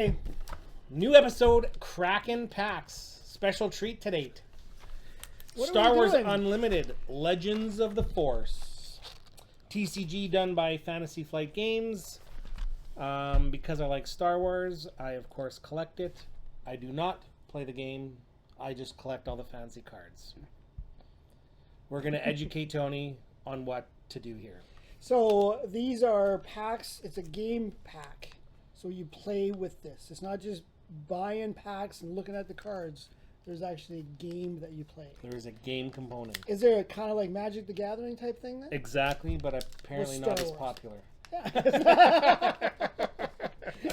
Okay. New episode, Crackin packs. Special treat to date. Star Wars Unlimited, Legends of the Force. TCG done by Fantasy Flight Games. Because I like Star Wars, I of course collect it. I do not play the game. I just collect all the fancy cards. We're going to educate Tony on what to do here. So these are packs. It's a game pack. So you play with this. It's not just buying packs and looking at the cards. There's actually a game that you play. There is a game component. Is there a kind of like Magic the Gathering type thing then? Exactly, but apparently not as popular. Yeah.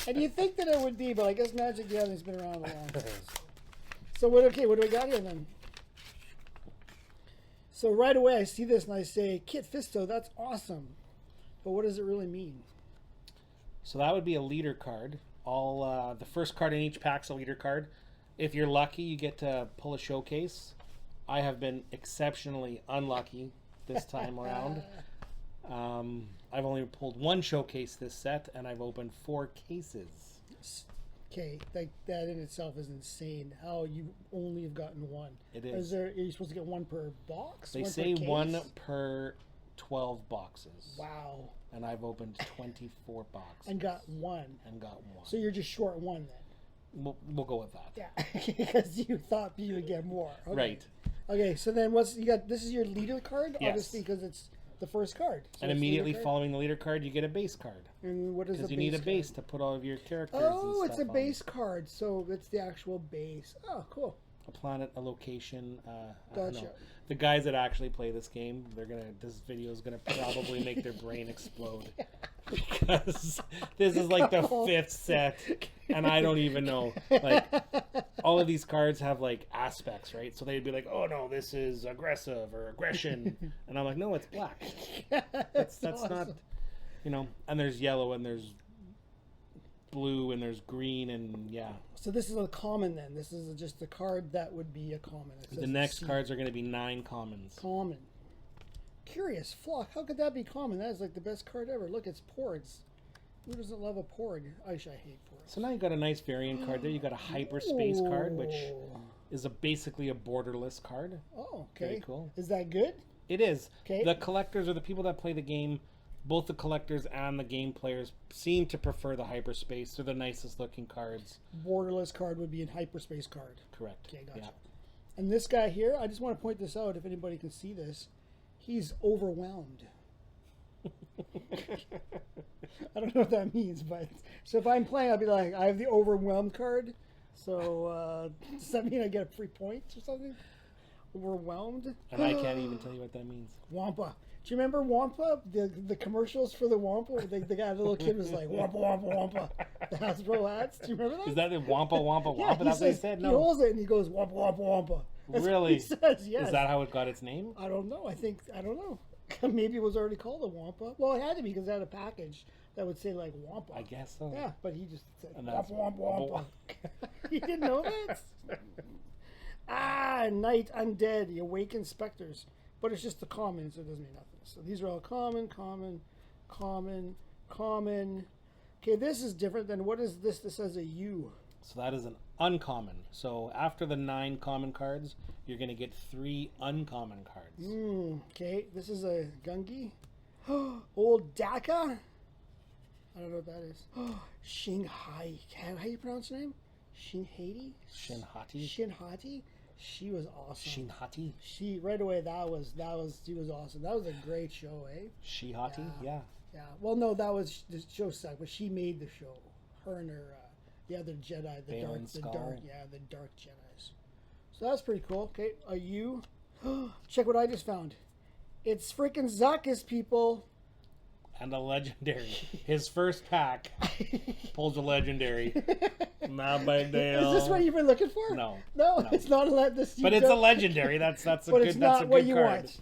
And you think that it would be, but I guess Magic the Gathering's been around a long time. So what do we got here then? So right away I see this and I say, Kit Fisto, that's awesome. But what does it really mean? So that would be a leader card. The first card in each pack's a leader card. If you're lucky, you get to pull a showcase. I have been exceptionally unlucky this time around. I've only pulled one showcase this set, and I've opened 4 cases. Okay, that in itself is insane. How you only have gotten one? It is. Are you supposed to get one per box? They say one per 12 boxes. Wow. And I've opened 24 boxes. And got one. So you're just short one then? We'll go with that. Yeah, because you thought you would get more. Okay. Right. Okay, so then you got? This is your leader card, yes. Obviously, because it's the first card. So and immediately following the leader card, you get a base card. And what is a base? Because you need a base to put all of your characters. Oh, and it's a stuff base card, so it's the actual base. Oh, cool. A planet, a location. Gotcha. The guys that actually play this game, this video is gonna probably make their brain explode because this is like the 5th set, and I don't even know. Like, all of these cards have like aspects, right? So they'd be like, "Oh no, this is aggressive or aggression," and I'm like, "No, it's black. That's awesome. Not, you know." And there's yellow, and there's blue, and there's green, and yeah. So this is a common then. This is just a card that would be a common. The next cards are going to be 9 commons. Common. Curious Flock. How could that be common? That is like the best card ever. Look, it's Porgs. Who doesn't love a Porg? I hate Porgs. So now you got a nice variant card there. You got a hyperspace card, which is basically a borderless card. Oh, okay. Very cool. Is that good? It is. Okay. The collectors or the people that play the game, both the collectors and the game players seem to prefer the hyperspace. They're the nicest looking cards. Borderless card would be a hyperspace card. Correct. Okay, gotcha. Yeah. And this guy here, I just want to point this out if anybody can see this. He's overwhelmed. I don't know what that means, but so if I'm playing, I'll be like, I have the overwhelmed card. So does that mean I get a free point or something? Overwhelmed? And I can't even tell you what that means. Wampa. Do you remember Wampa? The commercials for the Wampa? The guy, the little kid was like, Wampa, Wampa, Wampa. The Hasbro ads. Do you remember that? Is that the Wampa, Wampa, Wampa? Yeah, That's what he said? No. He holds it and he goes, Wampa, Wampa, Wampa. That's really? What he says, yes. Is that how it got its name? I don't know. I don't know. Maybe it was already called a Wampa. Well, it had to be because it had a package that would say like Wampa. I guess so. Yeah, but he just said Wampa, Wampa, Wampa. You didn't know that? Night Undead, the Awakened Specters. But it's just the common, so it doesn't mean nothing. So these are all common. Okay, this is different than, what is this? This has a U. So that is an uncommon. So after the 9 common cards, you're going to get 3 uncommon cards. Okay, this is a Gungi. Old Daka. I don't know what that is. Shinhai. How do you pronounce her name? Shinhati? Shinhati. She was awesome. Shinhati. She right away. She was awesome. That was a great show, eh? Shihati. Yeah. Yeah. Well, no, that was the show sucked, but she made the show. Her and her the other Jedi, the dark Jedis. So that's pretty cool. Okay, check what I just found. It's freaking Zuckus, people. And a legendary. His first pack pulls a legendary. Not big deal. Is this what you've been looking for? No, it's not a But it's a legendary. That's a but good. It's that's not a what good you card. want.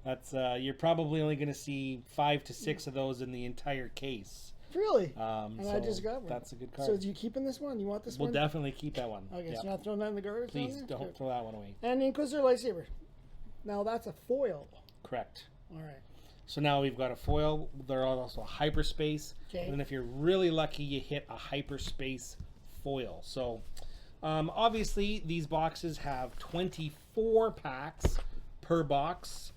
That's you're probably only going to see 5 to 6 of those in the entire case. Really? And I just got one. That's a good card. So, are you keeping this one? You want this one? We'll definitely keep that one. Okay, so you're not throwing that in the garbage? Please don't throw that one away. And the Inquisitor lightsaber. Now that's a foil. Correct. All right. So now we've got a foil. They're also a hyperspace. Okay. And then if you're really lucky, you hit a hyperspace foil. So obviously these boxes have 24 packs per box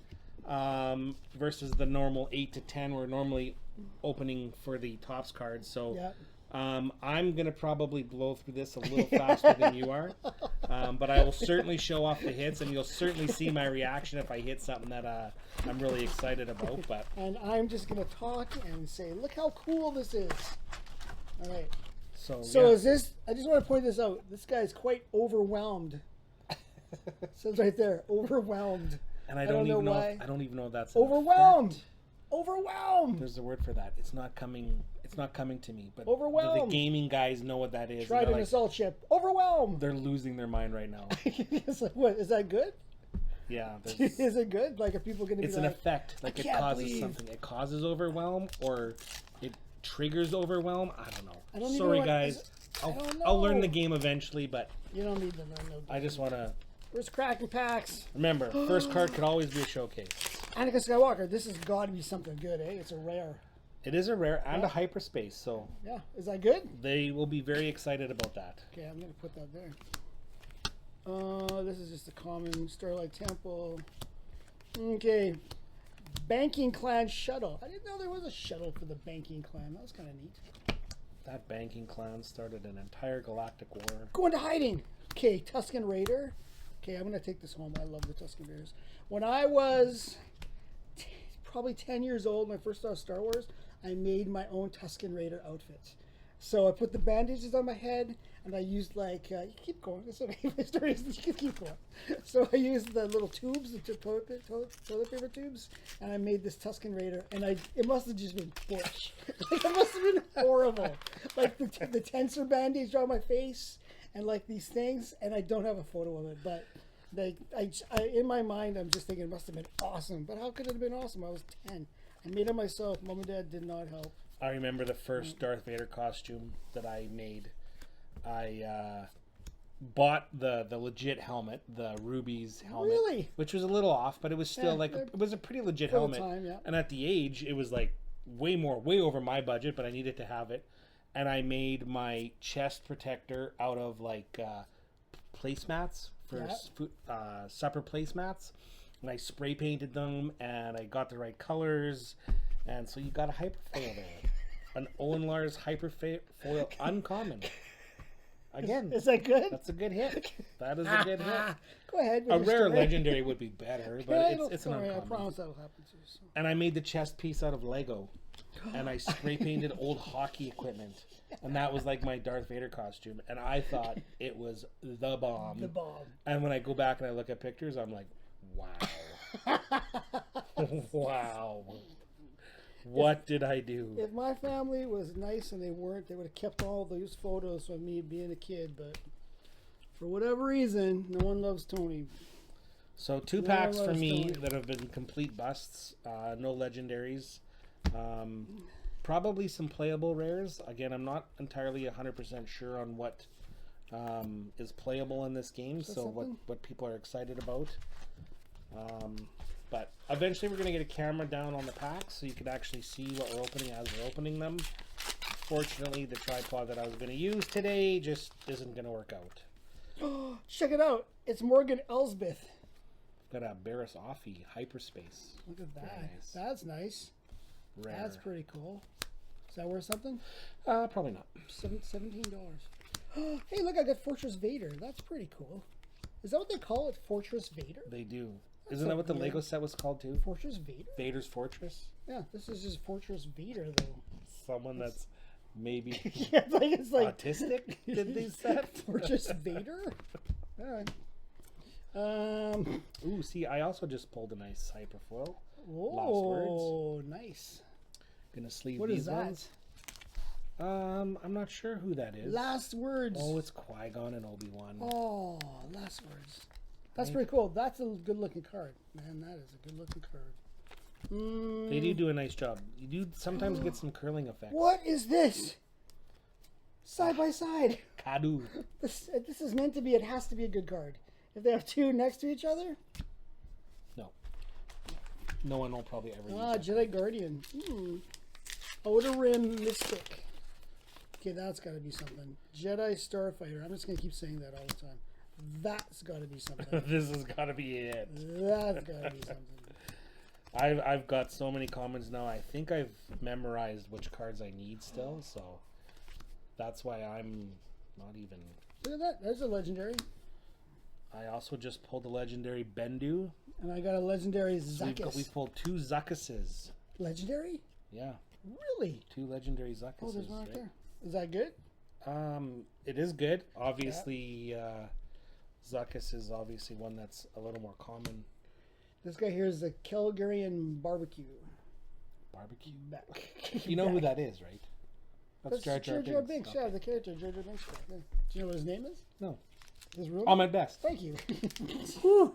versus the normal 8 to 10 we're normally opening for the Topps cards. So Yeah. I'm going to probably blow through this a little faster than you are. But I will certainly show off the hits, and you'll certainly see my reaction if I hit something that I'm really excited about. But And I'm just going to talk and say, look how cool this is. All right. So So yeah. is this, I just want to point this out. This guy's quite overwhelmed. Says right there, overwhelmed. And I don't don't even know know. why. I don't even know if that's an Overwhelmed. effect. Overwhelmed. There's a word for that. It's not coming. It's not coming to me. But Overwhelmed. the gaming guys know what that is. Tried an assault ship. Overwhelmed. They're losing their mind right now. It's like, what, is that good? Yeah. Is it good? Like, are people going to be It's like... an effect. Like it can't causes believe- something. It causes overwhelm, or it triggers overwhelm. I don't know. I don't even Sorry, know what- guys. is it- I don't I'll learn know. the game eventually, but You don't need to learn no I just want to Where's Crackin packs? remember. First card could always be a showcase. Anakin Skywalker. This has got to be something good, eh? It's a rare. It is a rare and a hyperspace, so Yeah. Is that good? they will be very excited about that. Okay, I'm going to put that there. This is just a common Starlight Temple. Okay. Banking Clan Shuttle. I didn't know there was a shuttle for the Banking Clan. That was kind of neat. That banking clan started an entire galactic war. Go into hiding. Okay, Tusken Raider. Okay, I'm going to take this home. I love the Tusken Raiders. When I was probably 10 years old, when I first saw Star Wars, I made my own Tusken Raider outfits. So I put the bandages on my head, and I used like, you keep going, that's okay, my story is, you can keep going. So I used the little tubes, the toilet paper tubes, and I made this Tusken Raider, and it must have just been bush. Like, it must have been horrible. Like the tensor bandage on my face, and like these things, and I don't have a photo of it, but in my mind, I'm just thinking it must have been awesome. But how could it have been awesome? I was 10. I made it myself. Mom and Dad did not help. I remember the first Darth Vader costume that I made. I bought the legit helmet, the Ruby's helmet, Really? which was a little off, but it was still Yeah, it was a pretty legit for the helmet. time, yeah. And at the age, it was like way over my budget, but I needed to have it. And I made my chest protector out of like placemats for Yeah. supper placemats, and I spray painted them, and I got the right colors, and so you got a hyperfoil there, an Owen Lars hyperfoil uncommon. Again, Is that good? that's a good hit. That is a good hit. Go ahead. with A your rare story. legendary would be better, but Yeah, it's an don't worry, I uncommon. promise that'll happen to you. So. And I made the chest piece out of Lego, and I spray painted old hockey equipment, and that was like my Darth Vader costume, and I thought it was the bomb. The bomb. And when I go back and I look at pictures, I'm like, wow. Wow. What did I do? If my family was nice and they weren't, they would have kept all those photos of me being a kid. But for whatever reason, no one loves Tony. So 2 No, packs I for was me telling that have been complete busts. No legendaries. Probably some playable rares. Again, I'm not entirely 100% sure on what is playable in this game. So what people are excited about. But eventually we're going to get a camera down on the packs so you can actually see what we're opening as we're opening them. Fortunately, the tripod that I was going to use today just isn't going to work out. Check it out. It's Morgan Elsbeth. Got a Barris Offie Hyperspace. Look at that. Nice. That's nice. Rare. That's pretty cool. Is that worth something? Probably not. $17. Hey, look, I got Fortress Vader. That's pretty cool. Is that what they call it? Fortress Vader? They do. Isn't that what the Lego set was called too? Fortress Vader? Vader's Fortress? Yeah, this is just Fortress Vader, though. Someone that's maybe Yeah, it's like autistic did these sets? Fortress Vader? All right. Ooh, see, I also just pulled a nice hyperfoil. Oh, nice. Gonna sleeve What these is that? ones. I'm not sure who that is. Last words. Oh, it's Qui-Gon and Obi-Wan. Oh, last words. That's pretty cool. That's a good-looking card. Man, that is a good-looking card. They do a nice job. You do sometimes get some curling effects. What is this? Side by side. Kadu. This is meant to be. It has to be a good card. If they have two next to each other. No. No one will probably ever use Ah, that. Jedi Guardian. Outer Rim Mystic. Okay, that's got to be something. Jedi Starfighter. I'm just going to keep saying that all the time. That's got to be something. This has got to be it. That's got to be something. I've got so many comments now. I think I've memorized which cards I need still, so that's why I'm not even. Look at that. There's a legendary. I also just pulled a legendary Bendu. And I got a legendary So Zuckuss. we pulled 2 Zuckusses. Legendary? Yeah. Really? 2 legendary Zuckusses. Oh, there's one right there. Is that good? It is good. Obviously, Zuckuss is obviously one that's a little more common. This guy here is the Calgarian Barbecue. Barbecue? Back. You know who that is, right? That's Jar Jar Jar Binks. Binks. Yeah, the character Jar Jar Binks. Yeah. Do you know what his name is? No. His real All name? my best. Thank you. Thought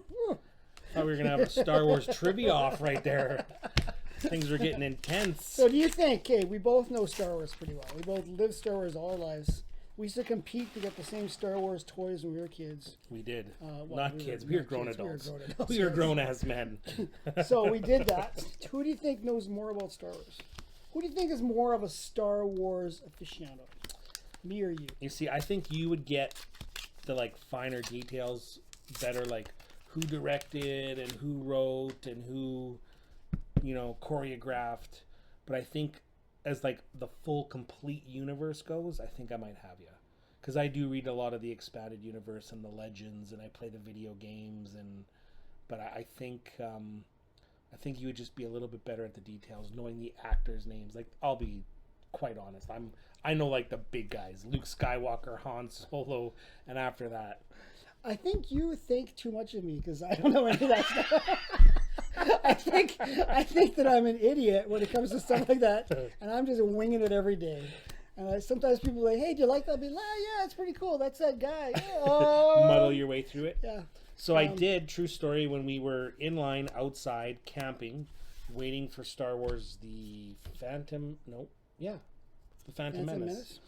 we were going to have a Star Wars trivia off right there. Things were getting intense. So do you think, okay, we both know Star Wars pretty well. We both lived Star Wars all our lives. We used to compete to get the same Star Wars toys when we were kids. We did. Well, Not kids. We were grown adults. We We were grown-ass men. So we did that. Who do you think knows more about Star Wars? Who do you think is more of a Star Wars aficionado? Me or you? You see, I think you would get the like finer details better, like who directed and who wrote and who, choreographed. But I think as like the full complete universe goes, I think I might have you, because I do read a lot of the expanded universe and the legends, and I play the video games, but I think you would just be a little bit better at the details, knowing the actors' names. Like, I'll be quite honest, I know like the big guys, Luke Skywalker, Han Solo, and after that. I think you think too much of me because I don't know any of that stuff. I think that I'm an idiot when it comes to stuff like that, and I'm just winging it every day. And sometimes people are like, "Hey, do you like that?" I'll be like, "Yeah, it's pretty cool. That's that guy." Yeah. Muddle your way through it. Yeah. So I did, true story, when we were in line outside camping, waiting for Star Wars, the Phantom Menace.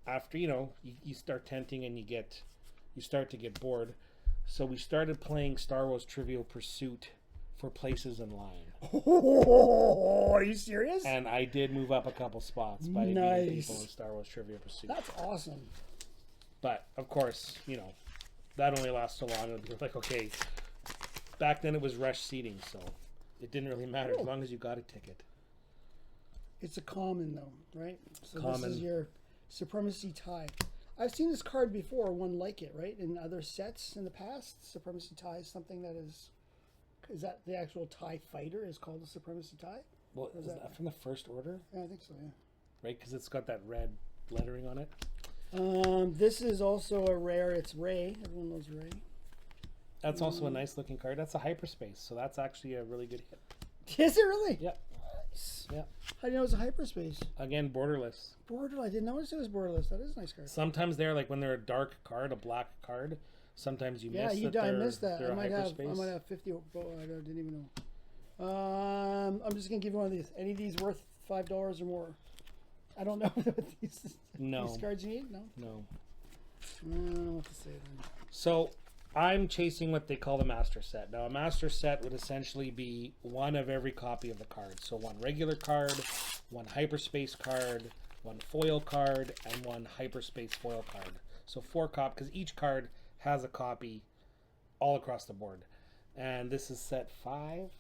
After you start tenting and you start to get bored, so we started playing Star Wars Trivial Pursuit for places in line. Oh, are you serious? And I did move up a couple spots by beating people in Star Wars Trivial Pursuit. That's awesome. But of course, that only lasts so long. It was like, okay, back then it was rush seating, so it didn't really matter as long as you got a ticket. It's a common though, right? So Common. This is your Supremacy tie. I've seen this card before, one like it, right? In other sets in the past, Supremacy tie is something that is that the actual TIE fighter is called a Supremacy tie? Well, is that from the First Order? Yeah, I think so, yeah. Right, because it's got that red lettering on it. This is also a rare. It's Rey. Everyone knows Rey. That's also a nice looking card. That's a hyperspace, so that's actually a really good hit. Is it really? Yep. Nice. Yep. How do you know it's a hyperspace? Again, borderless. I didn't notice it was borderless. That is a nice card. Sometimes they're like when they're a dark card, a black card. Sometimes you miss that. I missed that. They're I might hyperspace. have 50. Oh, I didn't even know. I'm just gonna give you one of these. Any of these worth $5 or more? I don't know what these cards you need. No. I don't know what to say then. So I'm chasing what they call the master set. Now, a master set would essentially be one of every copy of the card. So one regular card, one hyperspace card, one foil card, and one hyperspace foil card. So 4 copies, because each card has a copy all across the board. And this is set 5.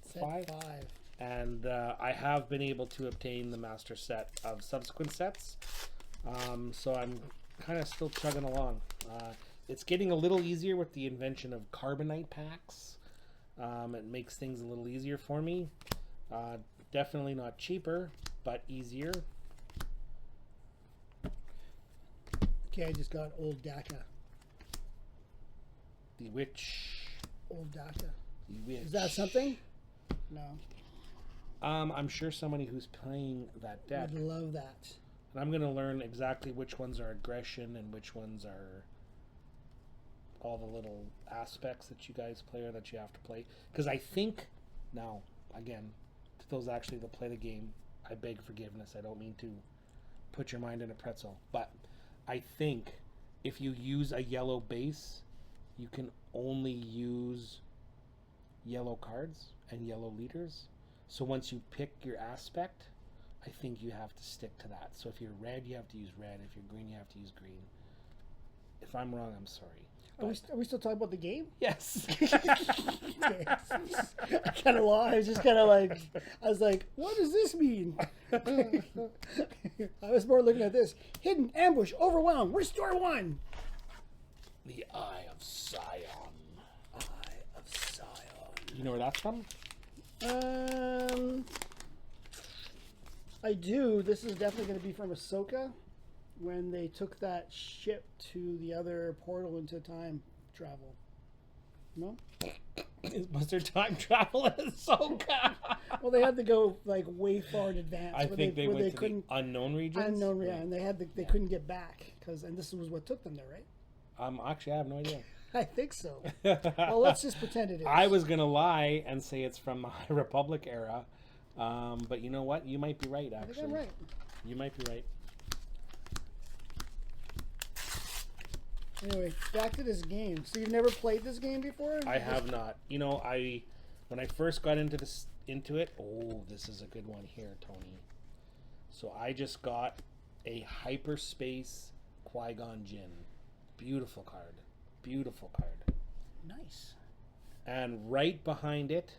Set 5. And I have been able to obtain the master set of subsequent sets. So I'm kind of still chugging along. It's getting a little easier with the invention of carbonite packs. It makes things a little easier for me. Definitely not cheaper, but easier. Okay, I just got Old Daka. The Witch. Old Daka. The Witch. Is that something? No. I'm sure somebody who's playing that deck. I'd love that. And I'm going to learn exactly which ones are aggression and which ones are all the little aspects that you guys play or that you have to play. Because I think, now, again, to those actually that play the game, I beg forgiveness. I don't mean to put your mind in a pretzel. But I think if you use a yellow base, you can only use yellow cards and yellow leaders. So once you pick your aspect, I think you have to stick to that. So if you're red, you have to use red. If you're green, you have to use green. If I'm wrong, I'm sorry. Are we still talking about the game? Yes. I kind of lost. I was just kind of like, I was like, what does this mean? I was more looking at this. Hidden, ambush, overwhelm, restore 1. The Eye of Sion. Eye of Sion. You know where that's from? I do. This is definitely going to be from Ahsoka when they took that ship to the other portal into time travel. No? Was there time travel in Ahsoka? Well, they had to go like way far in advance. I think they went to the unknown regions. Unknown, yeah, and they couldn't get back and this was what took them there, right? Actually, I have no idea. I think so. Well, let's just pretend it is. I was gonna lie and say it's from the High Republic era, but you know what? You might be right. Actually, I think I'm right. You might be right. Anyway, back to this game. So you've never played this game before? I have not. You know, when I first got into it. Oh, this is a good one here, Tony. So I just got a hyperspace Qui-Gon Jinn. Beautiful card. Beautiful card. Nice. And right behind it,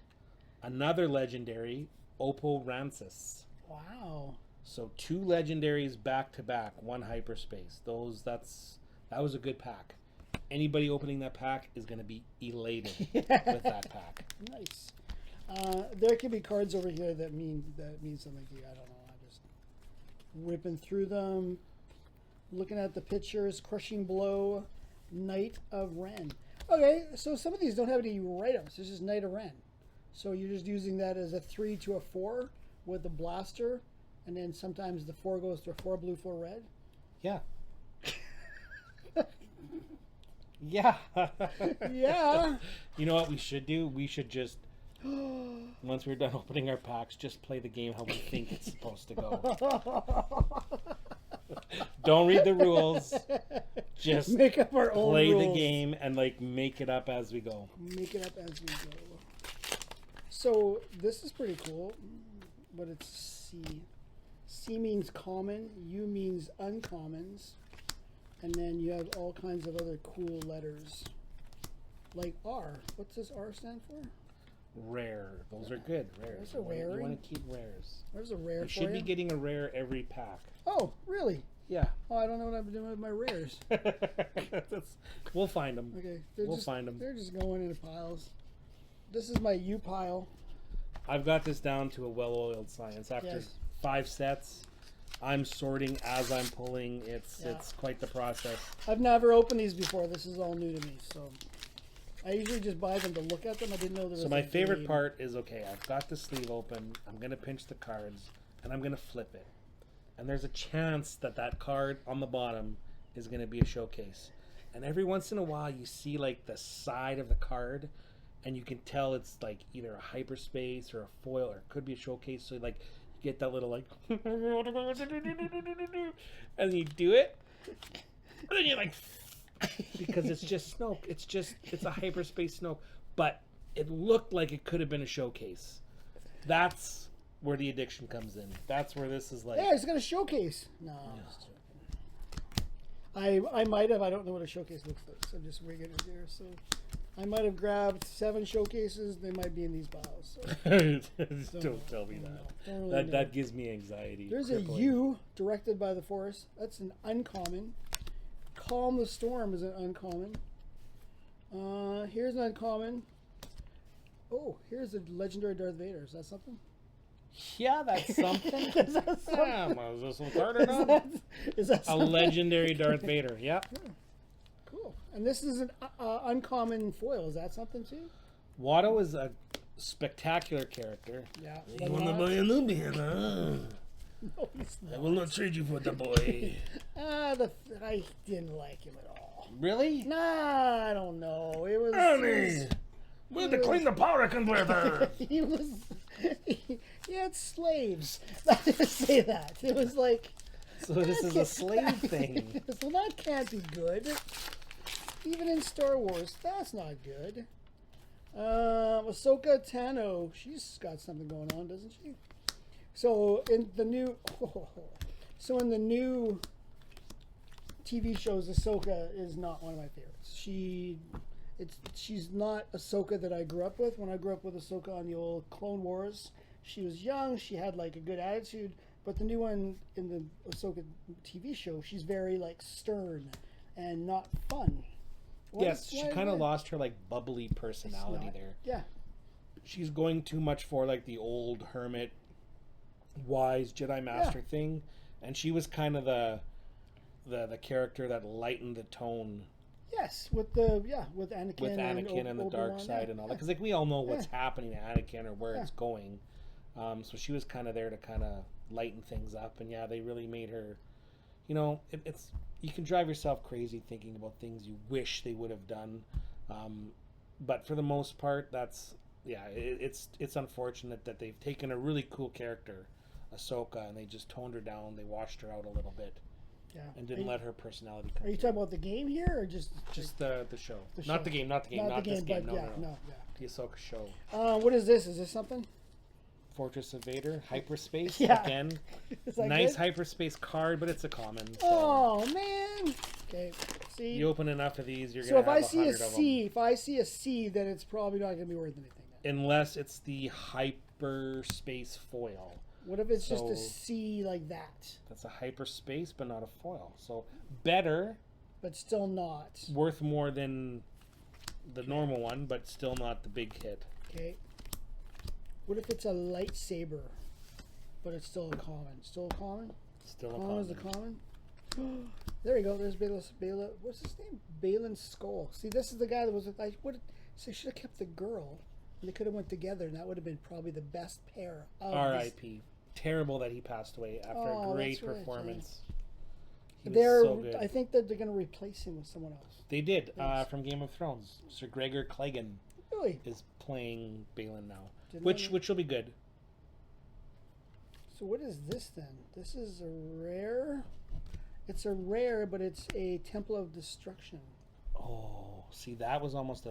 another legendary, Oppo Rancis. Wow. So 2 legendaries back to back, 1 hyperspace. That was a good pack. Anybody opening that pack is going to be elated with that pack. Nice. There could be cards over here that mean something to you. I don't know. I'm just ripping through them, looking at the pictures. Crushing Blow, Knight of Ren. Okay, so some of these don't have any write-ups. This is Knight of Ren. So you're just using that as a 3 to a 4 with the blaster, and then sometimes the 4 goes to a 4 blue, 4 red. Yeah. Yeah. Yeah. You know what we should do? We should just, once we're done opening our packs, just play the game how we think it's supposed to go. Don't read the rules. Just make up our own play rules. the game and like make it up as we go. Make it up as we go. So this is pretty cool, but it's C. C means common. U means uncommons. And then you have all kinds of other cool letters. Like R. What's this R stand for? Rare. Those are good. Rares. There's a rare. You want to keep rares. There's a rare You for should be getting a rare every pack. Oh, really? Yeah. Oh, I don't know what I've been doing with my rares. We'll find them. Okay. We'll find them. They're just going into piles. This is my U pile. I've got this down to a well-oiled science. After 5 sets, I'm sorting as I'm pulling. It's quite the process. I've never opened these before. This is all new to me, so I usually just buy them to look at them. I didn't know there was. So my favorite part is, okay, I've got the sleeve open. I'm gonna pinch the cards, and I'm gonna flip it. And there's a chance that that card on the bottom is gonna be a showcase. And every once in a while, you see like the side of the card, and you can tell it's like either a hyperspace or a foil, or it could be a showcase. So like. Get that little like and you do it and then you're like because it's just Snoke, it's a hyperspace Snoke, but it looked like it could have been a showcase. That's where the addiction comes in. That's where this is like, yeah, it's got a showcase. No, I might have, I don't know what a showcase looks like, so I'm just rigging it here. So I might have grabbed 7 showcases. They might be in these piles. So. Don't tell me that. Don't really that gives me anxiety. There's crippling. a U, directed by the Forest. That's an uncommon. Calm the Storm is an uncommon. Here's an uncommon. Oh, here's a legendary Darth Vader. Is that something? Yeah, that's something. Is that something? Yeah, is this a card or not? Is that A something? legendary Darth Vader. Yep. Yeah. Cool. And this is an uncommon foil. Is that something too? Watto is a spectacular character. Yeah. You want to buy a Nubian, huh? No, he's I not. will not trade you for the boy. I didn't like him at all. Really? Nah, I don't know. It was. Ernie! We have to clean the power converter! He was. He had slaves. I didn't say that. It was like. So this is a slave thing. So that can't be good. Even in Star Wars, that's not good. Ahsoka Tano, she's got something going on, doesn't she? So in the new, TV shows, Ahsoka is not one of my favorites. She's not Ahsoka that I grew up with. When I grew up with Ahsoka on the old Clone Wars, she was young. She had like a good attitude. But the new one in the Ahsoka TV show, she's very like stern and not fun. She kind of lost her like bubbly personality there. Yeah. She's going too much for like the old hermit, wise Jedi Master thing, and she was kind of the character that lightened the tone. Yes, with Anakin. With Anakin and the dark side and all that, because like we all know what's happening to Anakin or where it's going. So she was kind of there to kind of lighten things up, and they really made her. You know, it's you can drive yourself crazy thinking about things you wish they would have done, but for the most part, it's unfortunate that they've taken a really cool character, Ahsoka, and they just toned her down. They washed her out a little bit. Yeah. And didn't let her personality come. Are you talking about the game here, or just the show? Not the game. Not this game. No. The Ahsoka show. What is this? Is this something? Fortress of Vader, hyperspace again. Nice hyperspace card, but it's a common. So. Oh man! Okay, see. You open enough of these, you're so gonna. So if I see a C, then it's probably not gonna be worth anything. Then. Unless it's the hyperspace foil. What if it's just a C like that? That's a hyperspace, but not a foil. So better, but still not worth more than the normal one, but still not the big hit. Okay. What if it's a lightsaber, but it's still a common? Still a common? Still a common. Is a common? There we go. There's Bela. What's his name? Balin's skull. See, this is the guy that was like, what? So they should have kept the girl, and they could have went together, and that would have been probably the best pair. R.I.P. Terrible that he passed away after a great performance. He was so good. I think that they're going to replace him with someone else. They did from Game of Thrones. Sir Gregor Clegane is playing Balin now, which will be good. So what is this then? This is a rare. It's a rare, but it's a Temple of Destruction. Oh, see, that was almost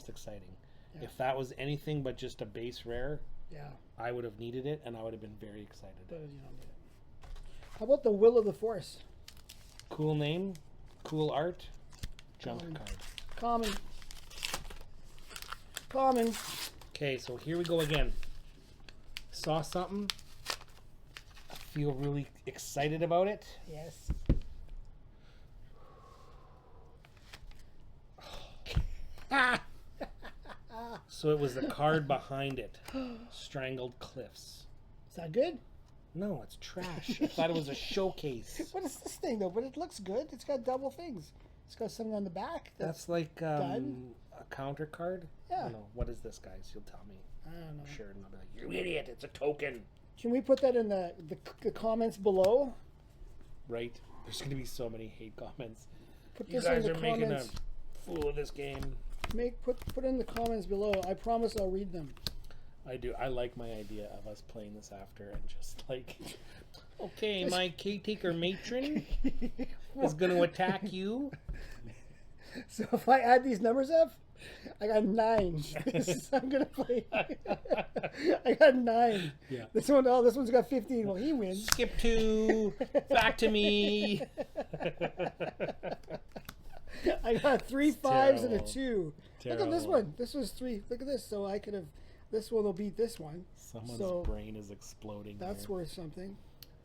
exciting. Yeah. If that was anything but just a base rare. Yeah. I would have needed it, and I would have been very excited. But you don't need it. How about the Will of the Force? Cool name, cool art, junk card. Common. Okay, so here we go again. Saw something. I feel really excited about it. Yes. So it was the card behind it. Strangled Cliffs. Is that good? No, it's trash. I thought it was a showcase. What is this thing though? But it looks good. It's got double things. It's got something on the back. That's like a counter card. Yeah. I don't know. What is this, guys? You'll tell me. I don't know. I'm sure, and I'll be like, "You idiot! It's a token." Can we put that in the comments below? Right. There's going to be so many hate comments. Put you this guys in the are comments. making a fool of this game. Put in the comments below. I promise I'll read them. I do. I like my idea of us playing this after and just like, okay, my caretaker matron is going to attack you. So if I add these numbers up, I got 9. I'm going to play. I got 9. Yeah. This one's got 15. Well, he wins. Skip 2. Back to me. I got 3 5s and a 2. Terrible. Look at this one. This was 3. Look at this. So I could have. This one will beat this one. Someone's brain is exploding. That's worth something.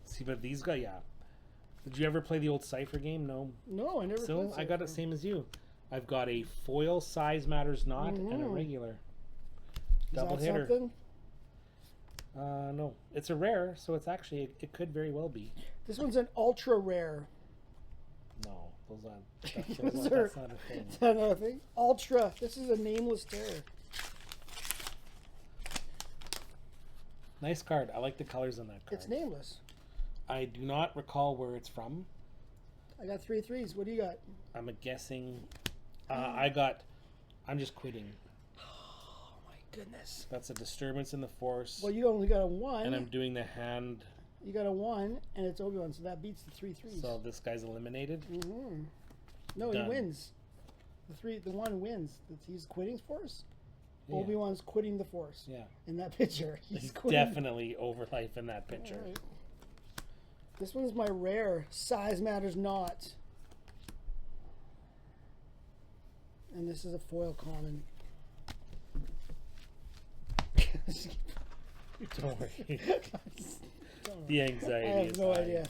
See, but these guys, yeah. Did you ever play the old Cypher game? No. No, I never. So I got it same as you. I've got a foil size matters not and a regular. Double hitter. Something? No, it's a rare, so it's actually it could very well be. This one's an ultra rare. No, that's not a thing. Is that another thing? Ultra. This is a nameless terror. Nice card. I like the colors on that card. It's nameless. I do not recall where it's from. I got 3 3s. What do you got? I'm guessing. I'm just quitting. Oh my goodness. That's a disturbance in the force. Well, you only got a 1. And I'm doing the hand. You got a 1, and it's Obi-Wan, so that beats the 3 3s. So this guy's eliminated. No, Done. he wins. The 1 wins. He's quitting force. Yeah. Obi-Wan's quitting the Force. Yeah. In that picture. He's quitting. definitely over life in that picture. Right. This one's my rare. Size matters not. And this is a foil common. Don't worry. The anxiety I have is no high. idea.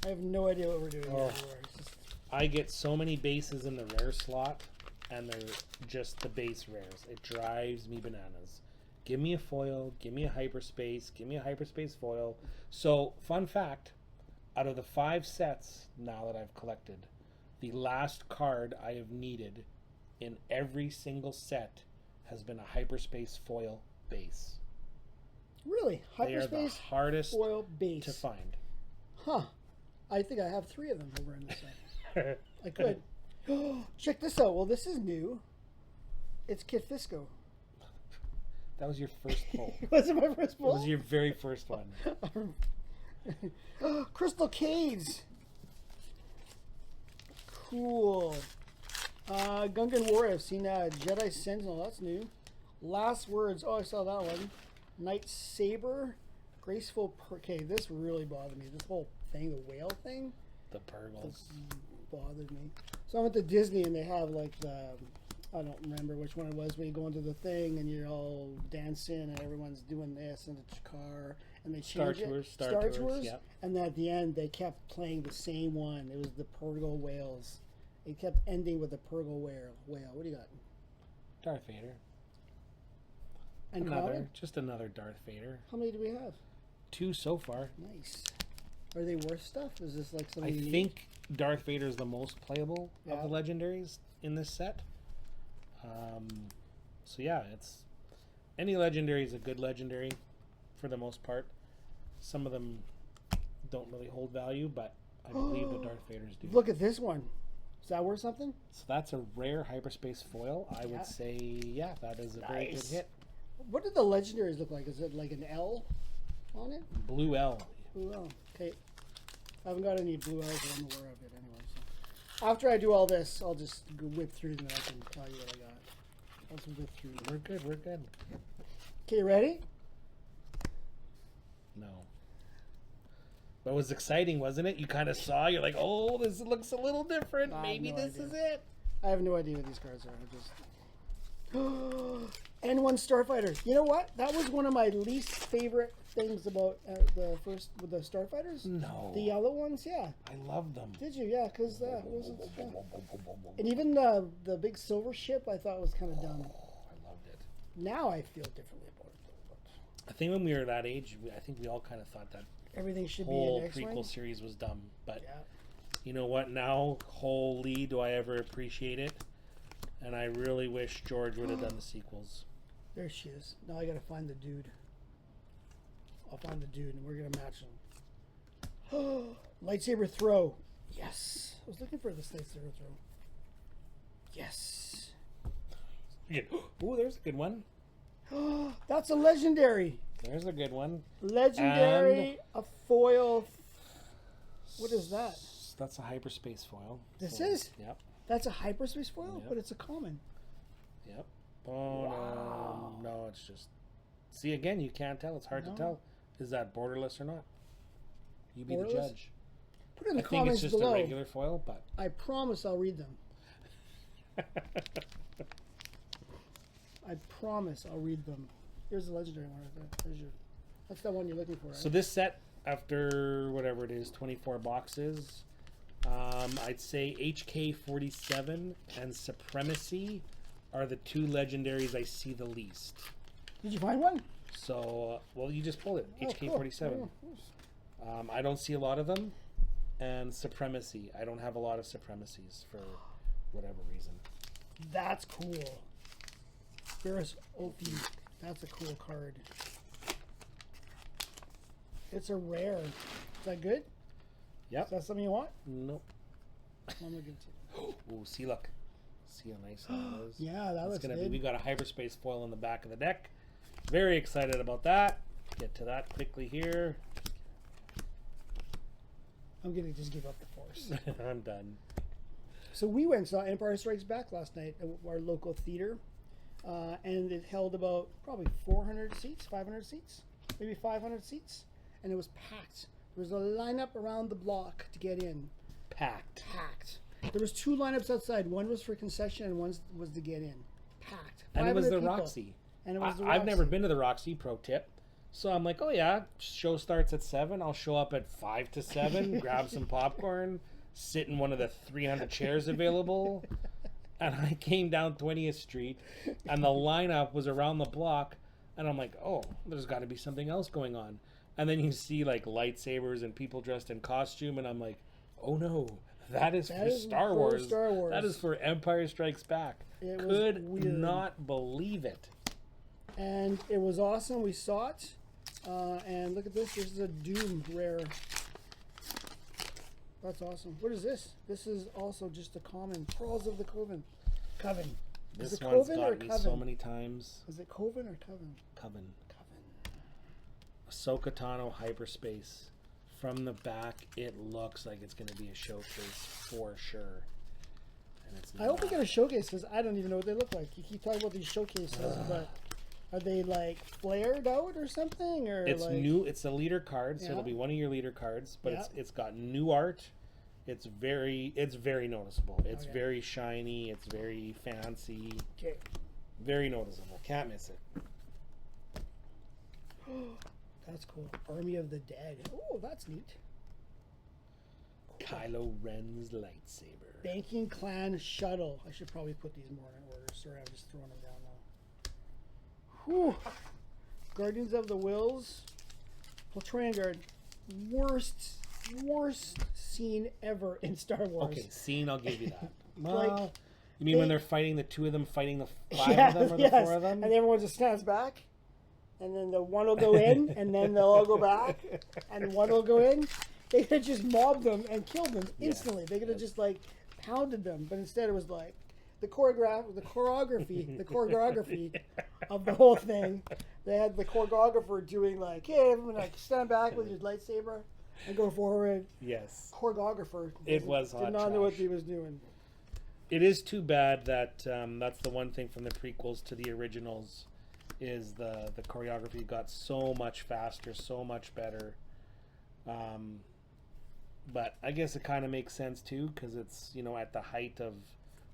I have no idea what we're doing Oh. anymore. It's just, I get so many bases in the rare slot, and they're just the base rares. It drives me bananas. Give me a foil, give me a hyperspace, give me a hyperspace foil. So, fun fact, out of the 5 sets now that I've collected, the last card I have needed in every single set has been a hyperspace foil base. really? They are the Hyperspace hardest foil base. to find. Huh. I think I have 3 of them over in this side. I could. Check this out. Well, this is new. It's Kit Fisto. That was your first pull. Was it my first It pull? was your very first one. Crystal Cades. Cool. Gungan Warrior. I've seen Jedi Sentinel. That's new. Last Words. Oh, I saw that one. Night Saber. Graceful. Okay, this really bothered me. This whole thing, the whale thing, The Purgles. bothered me. So I went to Disney and they have like the, I don't remember which one it was, where you go into the thing and you're all dancing and everyone's doing this in the car and they change Star Tours, yep. And then at the end they kept playing the same one. It was the Purgle whales. It kept ending with the Purgle whale. What do you got? Darth Vader. And Just another Darth Vader. how many do we have? 2 so far. Nice. Are they worth stuff? Is this like something I you need? think Darth Vader is the most playable Yeah. of the legendaries in this set. So yeah, it's any legendary is a good legendary for the most part. Some of them don't really hold value, but I believe the Darth Vaders do. Look at this one. Is that worth something? So that's a rare hyperspace foil. I Yeah. would say, yeah, that is a very good Nice. hit. What do the legendaries look like? Is it like an L on it? Blue L. Blue L. Okay. I haven't got any blue L's that I'm aware of it anyway. So. After I do all this, I'll just go whip through them and I can tell you what I got. I'll just whip through them. We're good. We're good. Okay, ready? No. But it was exciting, wasn't it? You kind of saw. You're like, oh, this looks a little different. I have Maybe no this idea. is it. I have no idea what these cards are. I just. N1 Starfighter. You know what? That was one of my least favorite things about the first with the Starfighters. No. The yellow ones, yeah. I love them. Did you? Yeah, because that wasn't. Yeah. And even the big silver ship, I thought was kind of dumb. I loved it. Now I feel differently about it. Though, but I think when we were that age, I think we all kind of thought that everything should whole be an X-wing. prequel series was dumb. But Yeah. you know what? Now, holy, do I ever appreciate it. And I really wish George would have done the sequels. There she is. Now I gotta find the dude. I'll find the dude and we're gonna match him. Lightsaber throw. Yes. I was looking for this lightsaber throw. Yes. Oh, there's a good one. That's a legendary. There's a good one. Legendary, a foil. What is that? That's a hyperspace foil. This So, is? Yep. That's a hyperspace foil, Yep. but it's a common. Yep. Oh, Wow. no, it's just. See, again, you can't tell. It's hard No. to tell. Is that borderless or not? You be Borderless? the judge. Put it in I the think comments it's just below. a regular foil, but. I promise I'll read them. I promise I'll read them. Here's the legendary one right there. There's your. That's the one you're looking for, right? So this set, after whatever it is, 24 boxes, I'd say HK-47 and Supremacy are the 2 legendaries I see the least. Did you find one? So, well, you just pulled it. Oh, HK-47. cool. I don't see a lot of them. And Supremacy. I don't have a lot of Supremacies for whatever reason. That's cool. Ferris Opie. That's a cool card. It's a rare. Is that good? Yep. Is that something you want? Nope. I'm gonna give it to you. Ooh, see, look. See how nice that is? Yeah, that It's looks gonna good. be. We got a hyperspace foil in the back of the deck. Very excited about that. Get to that quickly here. I'm gonna just give up the force. I'm done. So we went and saw Empire Strikes Back last night at our local theater. and it held about probably 400 seats, 500 seats, maybe 500 seats, and it was packed. There was a lineup around the block to get in. Packed. There was 2 lineups outside. One was for concession, and one was to get in. Packed. And it was the people. Roxy. And it was the I've Roxy. never been to the Roxy, pro tip. So I'm like, oh yeah, show starts at 7. I'll show up at 5 to 7, grab some popcorn, sit in one of the 300 chairs available. And I came down 20th Street, and the lineup was around the block. And I'm like, oh, there's got to be something else going on. And then you see like lightsabers and people dressed in costume, and I'm like, oh no, that is for Star Wars. Star Wars. That is for Empire Strikes Back. It Could was weird. not believe it. And it was awesome. We saw it. And look at this. This is a Doom rare. That's awesome. What is this? This is also just a common. Pearls of the Coven. This Is it one's Coven or got me Coven? so many times. Is it Coven or Coven? Coven. Ahsoka Tano hyperspace. From the back, it looks like it's going to be a showcase for sure. And it's I hope we not. get a showcase because I don't even know what they look like. You keep talking about these showcases, but are they like flared out or something? Or It's like, new. It's a leader card, so Yeah. it'll be one of your leader cards. But Yeah. it's got new art. It's very noticeable. It's Okay. very shiny. It's very fancy. Okay. Very noticeable. Can't miss it. That's cool. Army of the Dead. Oh, that's neat. Kylo Ren's lightsaber. Banking Clan Shuttle. I should probably put these more in order. Sorry, I'm just throwing them down now. Whew. Guardians of the Wills. Praetorian Guard. Worst scene ever in Star Wars. Okay, scene, I'll give you that. Like, Well, you mean when they- they're fighting the 2 of them, fighting the 5 of them, or the 4 of them? And everyone just stands back. And then the one will go in, and then they'll all go back, and one will go in. They could just mob them and kill them instantly. They could have just like pounded them, but instead it was like the choreography of the whole thing. They had the choreographer doing like, hey, everyone, like stand back with your lightsaber and go forward. Yes. Choreographer. It was hot did not know what trash. he was doing. It is too bad that that's the one thing from the prequels to the originals is the choreography got so much faster, so much better. But I guess it kind of makes sense too because it's, you know, at the height of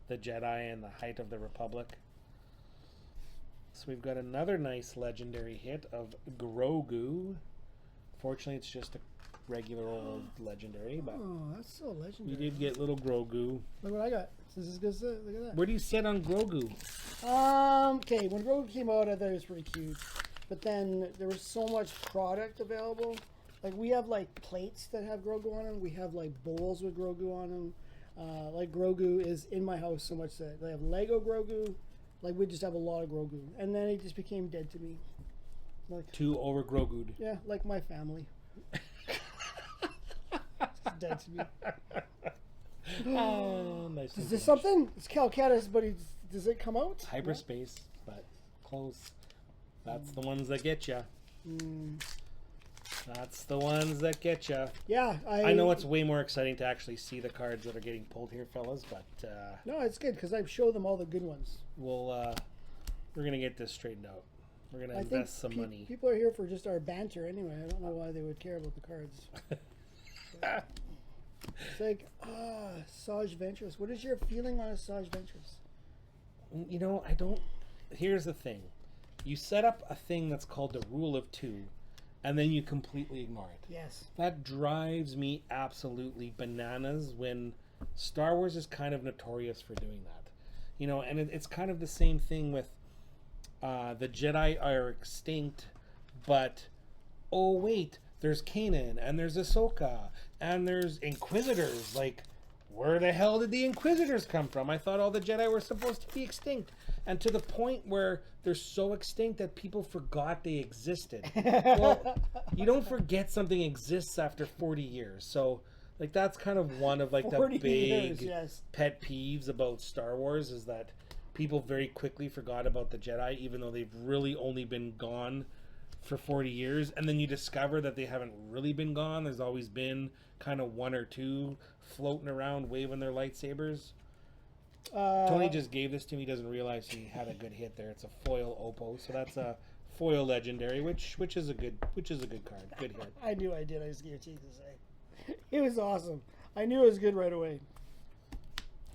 the Jedi and the height of the Republic. So we've got another nice legendary hit of Grogu. Fortunately, it's just a regular old legendary, but Oh, that's so we legendary. did get little Grogu. Look what I got. This is good. Look at that. Where do you sit on Grogu? Okay, when Grogu came out, I thought it was pretty cute. But then there was so much product available. Like, we have, like, plates that have Grogu on them. We have, like, bowls with Grogu on them. Like, Grogu is in my house so much that they have Lego Grogu. Like, we just have a lot of Grogu. And then he just became dead to me. Like, Too over Grogu'd. yeah, like my family. Just dead to me. Oh, nice. Is this something? It's Calcatus, but does it come out? Hyperspace, but close. That's the ones that get you. That's the ones that get you. Yeah, I know it's way more exciting to actually see the cards that are getting pulled here, fellas, but No, it's good because I show them all the good ones. we're gonna get this straightened out. We're gonna I think invest some money. people are here for just our banter anyway. I don't know why they would care about the cards. It's like, Saj Ventress. What is your feeling on a Saj Ventress? You know, I don't. Here's the thing: you set up a thing that's called the rule of 2, and then you completely ignore it. Yes. That drives me absolutely bananas when Star Wars is kind of notorious for doing that. You know, and it's kind of the same thing with the Jedi are extinct, but oh wait, there's Kanan and there's Ahsoka and there's Inquisitors. Like, where the hell did the Inquisitors come from? I thought all the Jedi were supposed to be extinct. And to the point where they're so extinct that people forgot they existed. Well, you don't forget something exists after 40 years. So, like, that's kind of one of, like, the 40 big years, yes. pet peeves about Star Wars is that people very quickly forgot about the Jedi, even though they've really only been gone for 40 years. And then you discover that they haven't really been gone. There's always been kind of one or two floating around waving their lightsabers. Tony just gave this to me. Doesn't realize he had a good hit there. It's a foil Oppo, so that's a foil legendary, which is a good card. Good hit. I knew I did. I just gave it to you to say. It was awesome. I knew it was good right away.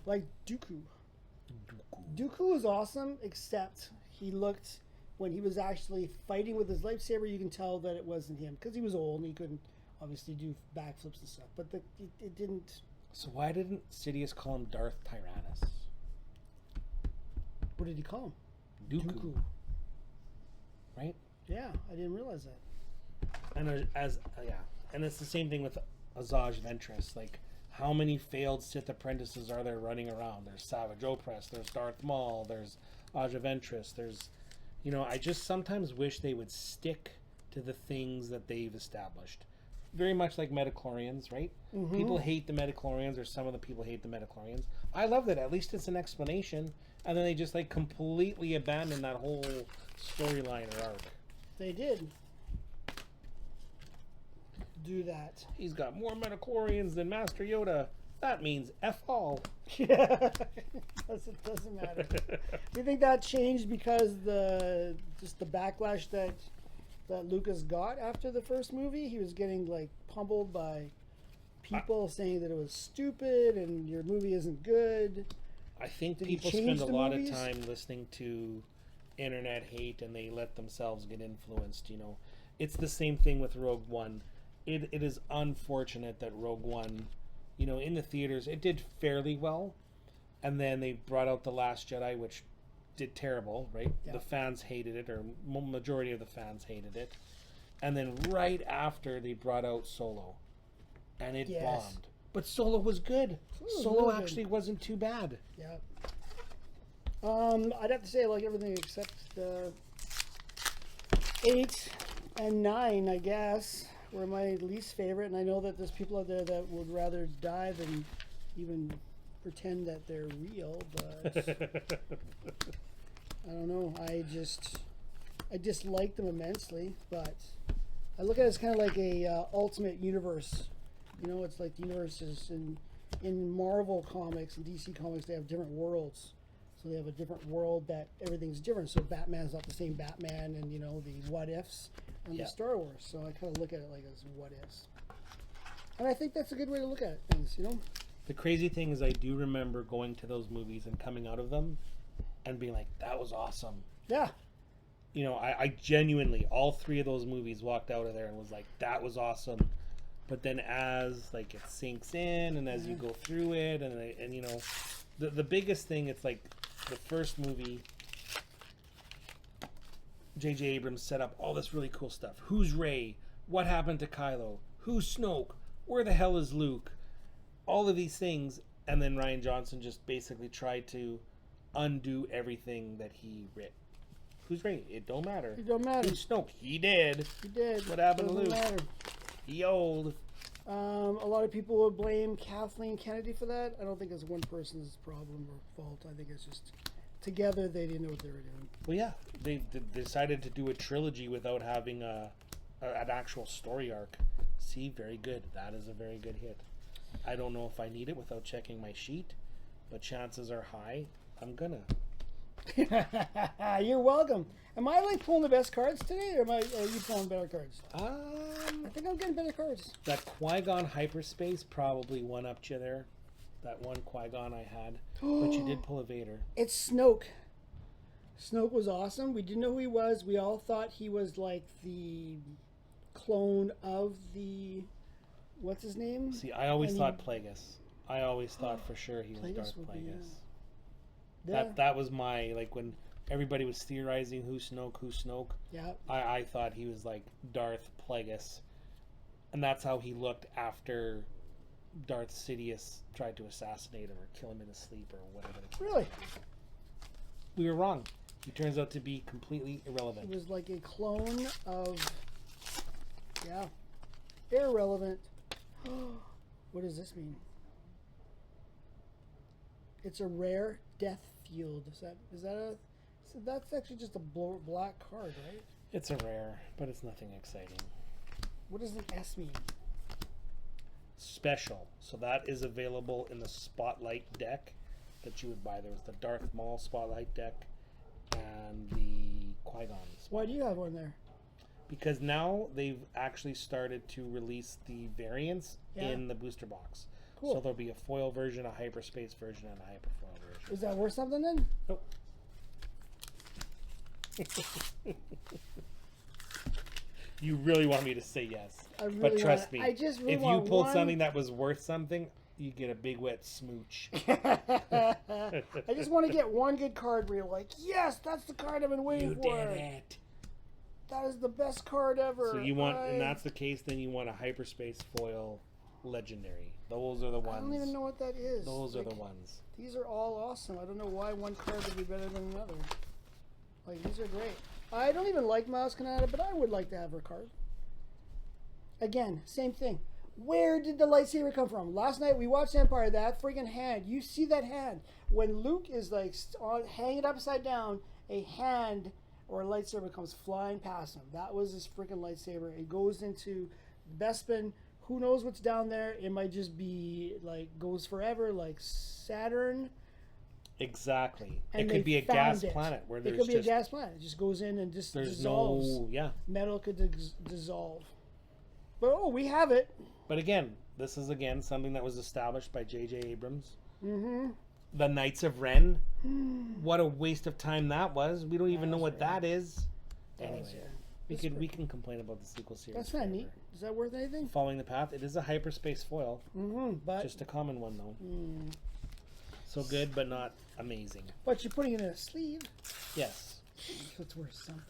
Like Dooku. Dooku was awesome, except he looked, when he was actually fighting with his lightsaber, you can tell that it wasn't him because he was old and he couldn't obviously do backflips and stuff. But it didn't. So why didn't Sidious call him Darth Tyrannus? What did he call him? Dooku. Right? Yeah, I didn't realize that. And and it's the same thing with Asajj Ventress. Like, how many failed Sith apprentices are there running around? There's Savage Opress, there's Darth Maul, there's Asajj Ventress, there's, I just sometimes wish they would stick to the things that they've established. Very much like Metachlorians, right? Mm-hmm. People hate the Metachlorians, or some of the people hate the Metachlorians. I love that. At least it's an explanation. And then they just completely abandon that whole storyline or arc. They did do that. He's got more Metachlorians than Master Yoda. That means F all. Yeah, it doesn't matter. Do you think that changed because the backlash that Lucas got after the first movie? He was getting pummeled by people saying that it was stupid and your movie isn't good. I think people spend a lot of time listening to internet hate and they let themselves get influenced. It's the same thing with Rogue One. It is unfortunate that Rogue One, in the theaters, it did fairly well, and then they brought out The Last Jedi, which did terrible, right? Yeah. The fans hated it, or majority of the fans hated it, and then right after they brought out Solo, and it bombed. But Solo was good. Solo really actually wasn't too bad. Yeah. I'd have to say I like everything except 8 and 9, I guess, were my least favorite. And I know that there's people out there that would rather die than even pretend that they're real. But I don't know. I dislike them immensely. But I look at it as kind of like a ultimate universe. It's like the universe is in Marvel comics and DC comics. They have different worlds. So they have a different world that everything's different. So Batman's not the same Batman, and the what ifs and the Star Wars. So I kind of look at it like as what ifs, and I think that's a good way to look at things. The crazy thing is, I do remember going to those movies and coming out of them and being like, "That was awesome." Yeah. I genuinely, all 3 of those movies, walked out of there and was like, "That was awesome." But then as it sinks in and as you go through it and the biggest thing, it's like the first movie, J.J. Abrams set up all this really cool stuff. Who's Rey? What happened to Kylo? Who's Snoke? Where the hell is Luke? All of these things, and then Rian Johnson just basically tried to undo everything that he writ. Who's Rey? It don't matter. It don't matter. Who's Snoke? He did. He did. What happened to Luke? Matter. He old. A lot of people would blame Kathleen Kennedy for that. I don't think it's one person's problem or fault. I think it's just together they didn't know what they were doing. Well, yeah, they decided to do a trilogy without having an actual story arc. See, very good. That is a very good hit. I don't know if I need it without checking my sheet, but chances are high I'm gonna. You're welcome. Am I pulling the best cards today, or are you pulling better cards? I think I'm getting better cards. That Qui-Gon hyperspace probably one-upped you there. That one Qui-Gon I had, but you did pull a Vader. It's Snoke. Snoke was awesome. We didn't know who he was. We all thought he was like the clone of the what's his name? See, I always thought Plagueis. I always thought for sure he was Darth Plagueis. That was my, when everybody was theorizing who's Snoke. Yeah. I thought he was Darth Plagueis. And that's how he looked after Darth Sidious tried to assassinate him or kill him in his sleep or whatever. Really? We were wrong. He turns out to be completely irrelevant. He was like a clone of... Yeah. Irrelevant. What does this mean? It's a rare death field. So that's actually just a black card, right? It's a rare, but it's nothing exciting. What does the S mean? Special. So that is available in the Spotlight deck. that you would buy. There was the Darth Maul Spotlight deck and the Qui-Gon. Why do you have one there? Because now they've actually started to release the variants in the booster box. Cool. So there'll be a foil version, a hyperspace version, and a hyperfoil version. Is that worth something then? Nope. You really want me to say yes. But trust me, I just really if you want pulled one... something that was worth something, you get a big wet smooch. I just want to get one good card where you're like, yes, that's the card I've been waiting for. You did it. That is the best card ever. So you want, and that's the case, then you want a hyperspace foil legendary. Those are the ones. I don't even know what that is. Those are the ones. These are all awesome. I don't know why one card would be better than another. Like, these are great. I don't even like Miles Kanata, but I would like to have her card. Again, same thing. Where did the lightsaber come from? Last night we watched Empire. That friggin' hand. You see that hand. When Luke is like hanging upside down, a hand or a lightsaber comes flying past him. That was his freaking lightsaber. It goes into Bespin. Who knows what's down there? It might just be like goes forever, like Saturn. Exactly. And it could be a gas planet where there's it could be a gas planet. It just goes in and just dissolves. Metal could dissolve. But we have it. But again, this is something that was established by J.J. Abrams. Mm-hmm. The Knights of Ren. What a waste of time that was. We don't even know what that is. Anyway, we can complain about the sequel series. That's not neat. Is that worth anything? Following the Path. It is a hyperspace foil. But just a common one though. So good, but not amazing. But you're putting it in a sleeve. Yes. So it's worth something.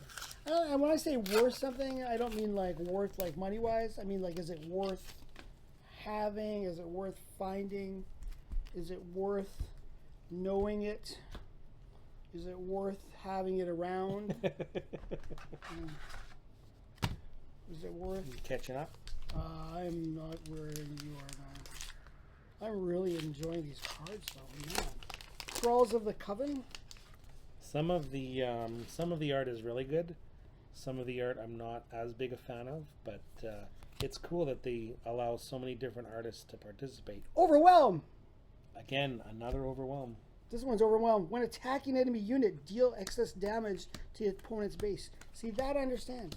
And when I say worth something, I don't mean like worth like money wise. I mean like, is it worth having? Is it worth finding? Is it worth knowing it? Is it worth having it around? Is it worth catching up? I'm not where you are now. I'm really enjoying these cards though. Man. Thralls of the Coven. Some of the art is really good. Some of the art I'm not as big a fan of, but it's cool that they allow so many different artists to participate. Overwhelm! Again, another Overwhelm. This one's Overwhelm. When attacking enemy unit, deal excess damage to the opponent's base. See, that I understand.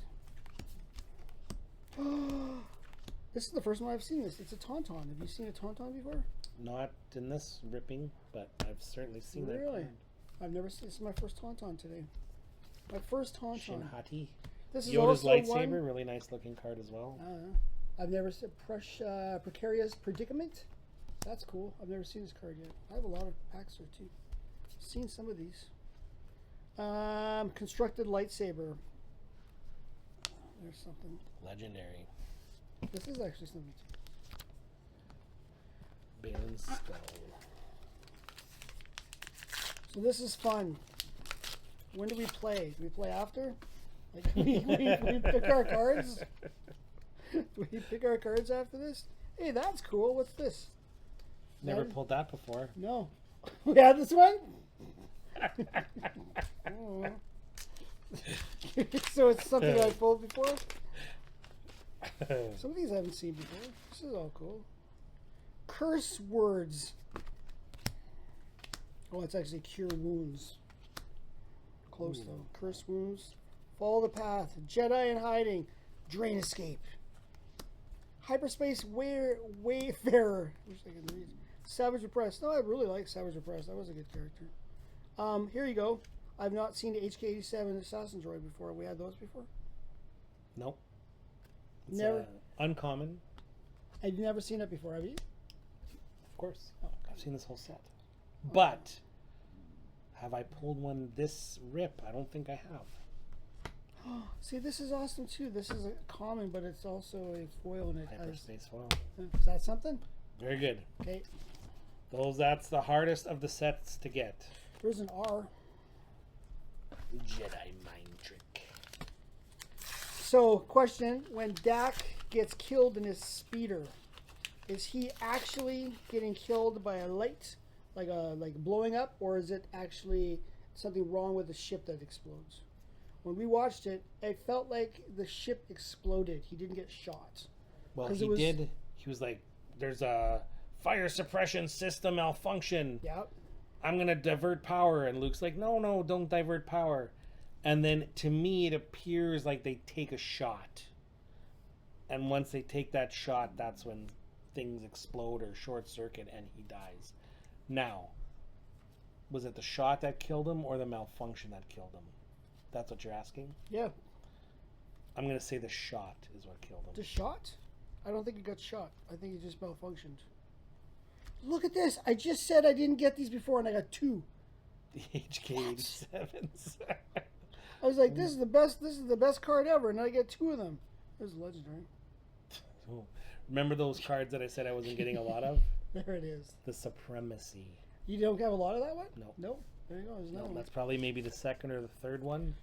This is the first one I've seen this. It's a Tauntaun. Have you seen a Tauntaun before? Not in this ripping, but I've certainly seen that. Really? I've never seen. This is my first Tauntaun today. My first Tauntaun. Shinhati. This is Yoda's also lightsaber, one, really nice looking card as well. I've never seen Precarious Predicament. That's cool. I've never seen this card yet. I have a lot of packs here too. Seen some of these. Constructed Lightsaber. There's something. Legendary. This is actually something too. Balin's Skull. So this is fun. When do we play? Do we play after? Like we pick our cards? Do we pick our cards after this? Hey, that's cool. What's this? Never pulled that before. No. We had this one? Oh. So it's something I pulled before? Some of these I haven't seen before. This is all cool. Curse Words. Oh, it's actually Cure Wounds. Close though. Curse Wounds. Follow the Path. Jedi in Hiding. Drain Escape. Hyperspace Wayfarer. Wish I could read. Savage Repressed. No, I really like Savage Repressed. That was a good character. Here you go. I've not seen the HK-87 Assassin Droid before. Have we had those before? Nope. It's never. Uncommon. I've never seen it before. Have you? Of course. Oh, okay. I've seen this whole set. But have I pulled one this rip? I don't think I have. See, this is awesome too. This is a common, but it's also a foil and it Hyperspace foil. Is that something? Very good. Okay. That's the hardest of the sets to get. There's an R. Jedi mind trick. So, question: when Dak gets killed in his speeder, is he actually getting killed by a light, like blowing up, or is it actually something wrong with the ship that explodes? When we watched it, it felt like the ship exploded. He didn't get shot. Well, he did. He was like, "There's a fire suppression system malfunction." Yeah. I'm going to divert power. And Luke's like, no, don't divert power. And then to me, it appears like they take a shot. And once they take that shot, that's when things explode or short circuit and he dies. Now, was it the shot that killed him or the malfunction that killed him? That's what you're asking? Yeah. I'm going to say the shot is what killed him. The shot? I don't think he got shot. I think he just malfunctioned. Look at this. I just said I didn't get these before and I got 2. The HK87s. I was like, this is the best card ever, and I get 2 of them. It was legendary. Oh, remember those cards that I said I wasn't getting a lot of? There it is. The Supremacy. You don't have a lot of that one? No. Nope. There you go. There's no one. That's probably maybe the second or the third one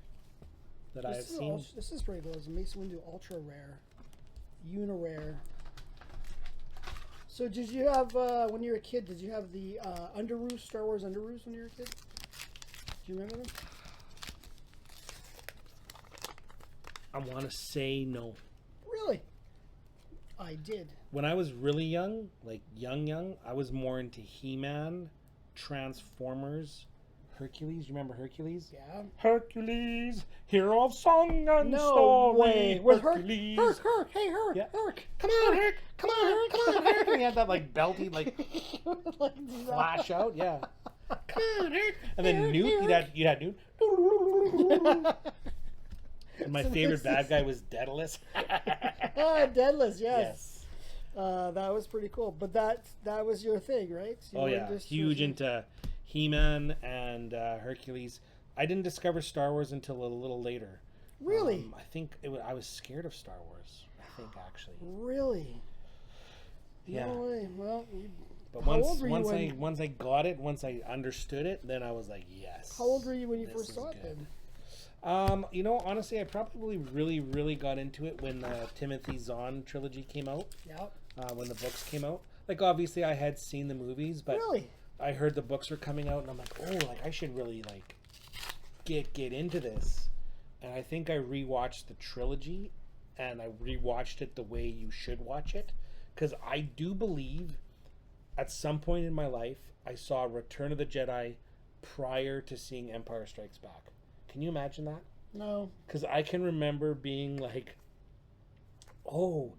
that I have seen. This is pretty cool. It's a Mason Windu Ultra Rare. Uni Rare. So did you have, when you were a kid, did you have the Underoos, Star Wars Underoos when you were a kid? Do you remember them? I want to say no. Really? I did. When I was really young, like young, I was more into He-Man, Transformers, Hercules. You remember Hercules? Yeah. Hercules, hero of song and No story. way. With Hercules. Herc. Hey, Herc. Yeah. Herc. Come on, Herc. Come on, Herc. And he had that like belty, like flash out. Yeah. Come on, Herc. And then Newt, you'd have Newt. And my favorite bad guy was Daedalus. Daedalus, yes. That was pretty cool. But that was your thing, right? So huge into He-Man and Hercules. I didn't discover Star Wars until a little later. Really? I think I was scared of Star Wars. I think actually. Really? Yeah. No way. Well, but once I got it, once I understood it, then I was like, yes. How old were you when you first saw it then? Honestly, I probably really got into it when the Timothy Zahn trilogy came out. Yeah. When the books came out. Like, obviously, I had seen the movies, but really? I heard the books were coming out, and I'm like, oh, like I should really like get into this. And I think I rewatched the trilogy, and I rewatched it the way you should watch it, because I do believe at some point in my life I saw Return of the Jedi prior to seeing Empire Strikes Back. Can you imagine that? No. Because I can remember being like, oh,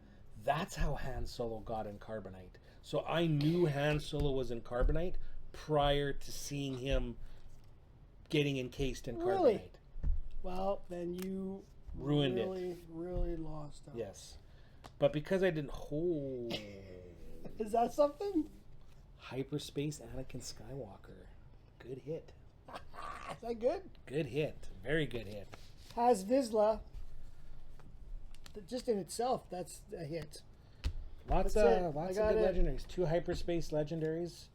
that's how Han Solo got in Carbonite. So I knew Han Solo was in Carbonite prior to seeing him getting encased in Carbonite. Really? Well, then you ruined it. Really lost out. Yes. But because I didn't Is that something? Hyperspace Anakin Skywalker. Good hit. Is that good? Good hit. Very good hit. Has Vizsla. Just in itself, that's a hit. Lots of good legendaries. 2 hyperspace legendaries.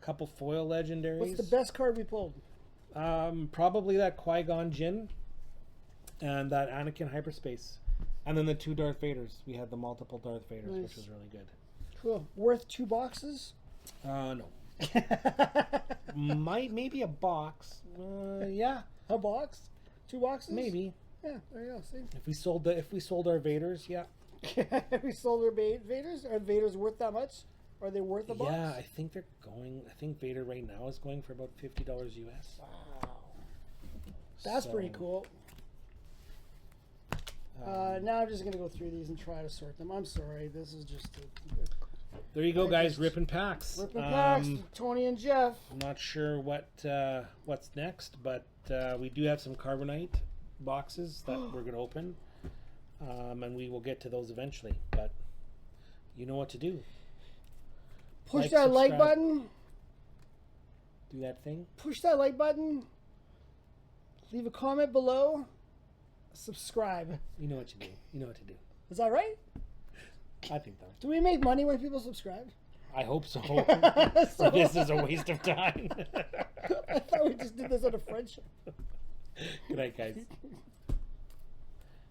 A couple foil legendaries. What's the best card we pulled? Probably that Qui-Gon Jinn and that Anakin hyperspace. And then the 2 Darth Vaders. We had the multiple Darth Vaders, nice. which was really good. Cool. Worth 2 boxes? No. Maybe a box. Yeah. A box? 2 boxes? Maybe. Yeah, there you go. See? If we sold our Vaders, yeah. If we sold our Vaders? Are Vaders worth that much? Are they worth a box? Yeah, I think they're going. I think Vader right now is going for about $50 US. Wow. That's pretty cool. Now I'm just going to go through these and try to sort them. I'm sorry. This is just there you go, guys. Ripping packs. Ripping packs. Tony and Geoff. I'm not sure what's next, but we do have some Carbonite boxes that we're going to open. And we will get to those eventually. But you know what to do. Push that like button. Do that thing. Push that like button. Leave a comment below. Subscribe. You know what you do. You know what to do. Is that right? I think so. Do we make money when people subscribe? I hope so. So this is a waste of time. I thought we just did this out of friendship. Good night, guys.